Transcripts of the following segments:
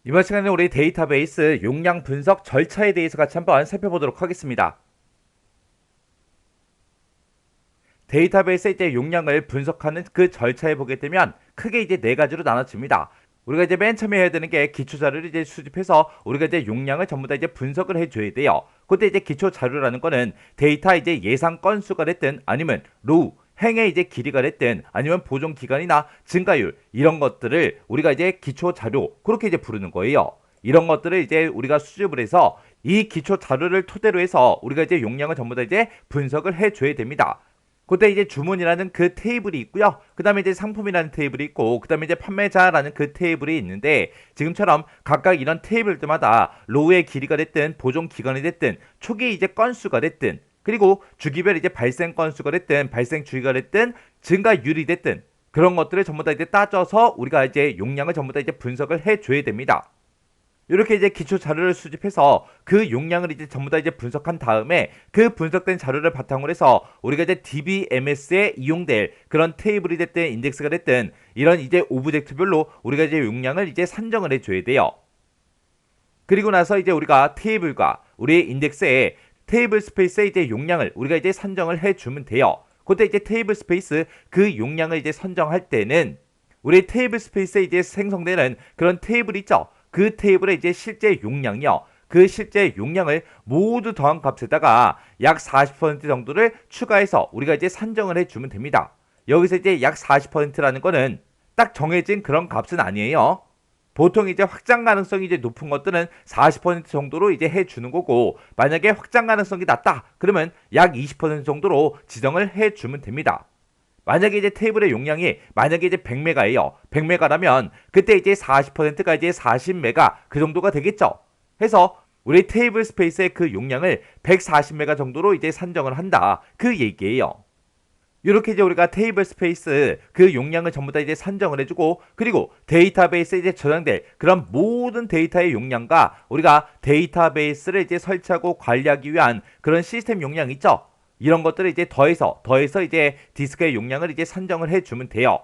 이번 시간에 우리 데이터베이스 용량 분석 절차에 대해서 같이 한번 살펴보도록 하겠습니다. 데이터베이스의 이제 용량을 분석하는 그 절차에 보게 되면 크게 이제 네 가지로 나눠집니다. 우리가 이제 맨 처음에 해야 되는 게 기초 자료를 이제 수집해서 우리가 이제 용량을 전부 다 이제 분석을 해줘야 돼요. 그때 이제 기초 자료라는 거는 데이터 이제 예상 건수가 됐든 아니면 로우 행의 이제 길이가 됐든 아니면 보존 기간이나 증가율 이런 것들을 우리가 이제 기초 자료 그렇게 이제 부르는 거예요. 이런 것들을 이제 우리가 수집을 해서 이 기초 자료를 토대로 해서 우리가 이제 용량을 전부 다 이제 분석을 해줘야 됩니다. 그때 이제 주문이라는 그 테이블이 있고요. 그 다음에 이제 상품이라는 테이블이 있고, 그 다음에 이제 판매자라는 그 테이블이 있는데, 지금처럼 각각 이런 테이블들마다 로우의 길이가 됐든, 보존 기간이 됐든, 초기 이제 건수가 됐든, 그리고 주기별 이제 발생 건수가 됐든, 발생 주기가 됐든, 증가율이 됐든, 그런 것들을 전부 다 이제 따져서 우리가 이제 용량을 전부 다 이제 분석을 해줘야 됩니다. 이렇게 이제 기초 자료를 수집해서 그 용량을 이제 전부 다 이제 분석한 다음에 그 분석된 자료를 바탕으로 해서 우리가 이제 DBMS에 이용될 그런 테이블이 됐든 인덱스가 됐든 이런 이제 오브젝트별로 우리가 이제 용량을 이제 산정을 해줘야 돼요. 그리고 나서 이제 우리가 테이블과 우리의 인덱스에 테이블 스페이스의 이제 용량을 우리가 이제 산정을 해주면 돼요. 그때 이제 테이블 스페이스 그 용량을 이제 선정할 때는 우리 테이블 스페이스에 이제 생성되는 그런 테이블 있죠. 그 테이블의 이제 실제 용량이요. 그 실제 용량을 모두 더한 값에다가 약 40% 정도를 추가해서 우리가 이제 산정을 해주면 됩니다. 여기서 이제 약 40%라는 거는 딱 정해진 그런 값은 아니에요. 보통 이제 확장 가능성이 이제 높은 것들은 40% 정도로 이제 해주는 거고, 만약에 확장 가능성이 낮다 그러면 약 20% 정도로 지정을 해주면 됩니다. 만약에 이제 테이블의 용량이 만약에 이제 100메가예요. 100메가라면 그때 이제 40%가 이제 40메가 그 정도가 되겠죠. 해서 우리 테이블 스페이스의 그 용량을 140메가 정도로 이제 산정을 한다. 그 얘기예요. 이렇게 이제 우리가 테이블 스페이스 그 용량을 전부 다 이제 산정을 해주고, 그리고 데이터베이스에 이제 저장될 그런 모든 데이터의 용량과 우리가 데이터베이스를 이제 설치하고 관리하기 위한 그런 시스템 용량 있죠. 이런 것들을 이제 더해서 이제 디스크의 용량을 이제 산정을 해주면 돼요.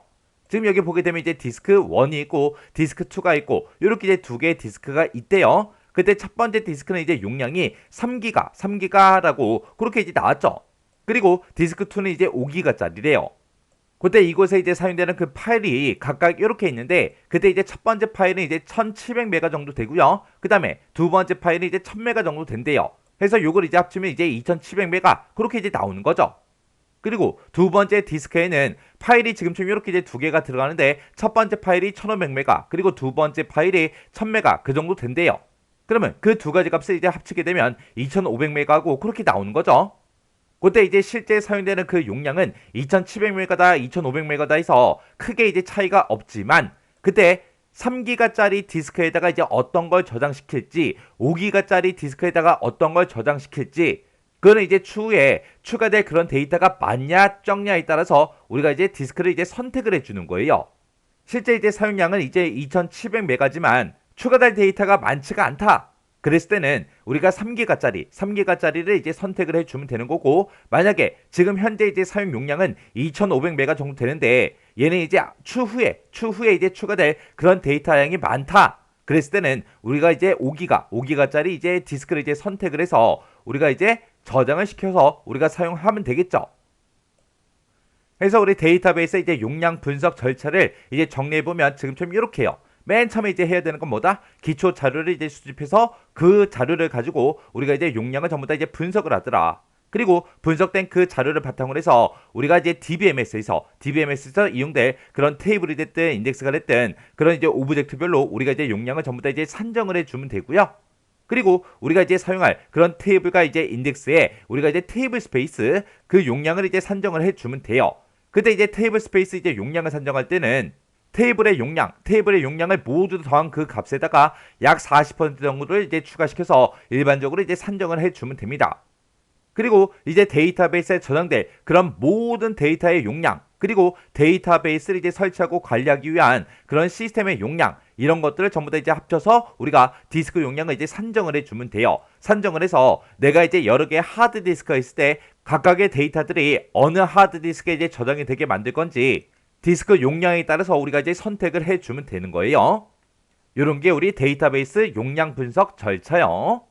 지금 여기 보게 되면 이제 디스크 1이 있고 디스크 2가 있고 이렇게 이제 두 개의 디스크가 있대요. 그때 첫 번째 디스크는 이제 용량이 3기가라고 그렇게 이제 나왔죠. 그리고 디스크 2는 이제 5기가짜리래요. 그때 이곳에 이제 사용되는 그 파일이 각각 이렇게 있는데, 그때 이제 첫 번째 파일은 이제 1700메가 정도 되고요. 그 다음에 두 번째 파일은 이제 1000메가 정도 된대요. 해서 요걸 이제 합치면 이제 2700메가 그렇게 이제 나오는 거죠. 그리고 두 번째 디스크에는 파일이 지금처럼 이렇게 이제 두 개가 들어가는데, 첫 번째 파일이 1500메가 그리고 두 번째 파일이 1000메가 그 정도 된대요. 그러면 그 두 가지 값을 이제 합치게 되면 2500메가고 그렇게 나오는 거죠. 그때 이제 실제 사용되는 그 용량은 2700메가다 2500메가다 해서 크게 이제 차이가 없지만, 그때 3기가짜리 디스크에다가 이제 어떤 걸 저장시킬지 5기가짜리 디스크에다가 어떤 걸 저장시킬지, 그거는 이제 추후에 추가될 그런 데이터가 많냐 적냐에 따라서 우리가 이제 디스크를 이제 선택을 해주는 거예요. 실제 이제 사용량은 이제 2700메가지만 추가될 데이터가 많지가 않다. 그랬을 때는 우리가 3기가짜리를 이제 선택을 해주면 되는 거고, 만약에 지금 현재 이제 사용 용량은 2500메가 정도 되는데 얘는 이제 추후에 이제 추가될 그런 데이터 양이 많다. 그랬을 때는 우리가 이제 5기가짜리 이제 디스크를 이제 선택을 해서 우리가 이제 저장을 시켜서 우리가 사용하면 되겠죠. 그래서 우리 데이터베이스 이제 용량 분석 절차를 이제 정리해보면 지금처럼 이렇게요. 맨 처음에 이제 해야 되는 건 뭐다? 기초 자료를 이제 수집해서 그 자료를 가지고 우리가 이제 용량을 전부 다 이제 분석을 하더라. 그리고 분석된 그 자료를 바탕으로 해서 우리가 이제 DBMS에서 이용될 그런 테이블이 됐든 인덱스가 됐든 그런 이제 오브젝트별로 우리가 이제 용량을 전부 다 이제 산정을 해주면 되고요. 그리고 우리가 이제 사용할 그런 테이블과 이제 인덱스에 우리가 이제 테이블 스페이스 그 용량을 이제 산정을 해주면 돼요. 그때 이제 테이블 스페이스 이제 용량을 산정할 때는 테이블의 용량을 모두 더한 그 값에다가 약 40% 정도를 이제 추가시켜서 일반적으로 이제 산정을 해주면 됩니다. 그리고 이제 데이터베이스에 저장될 그런 모든 데이터의 용량, 그리고 데이터베이스를 이제 설치하고 관리하기 위한 그런 시스템의 용량, 이런 것들을 전부 다 이제 합쳐서 우리가 디스크 용량을 이제 산정을 해주면 돼요. 산정을 해서 내가 이제 여러 개의 하드디스크가 있을 때 각각의 데이터들이 어느 하드디스크에 이제 저장이 되게 만들 건지 디스크 용량에 따라서 우리가 이제 선택을 해주면 되는 거예요. 요런 게 우리 데이터베이스 용량 분석 절차요.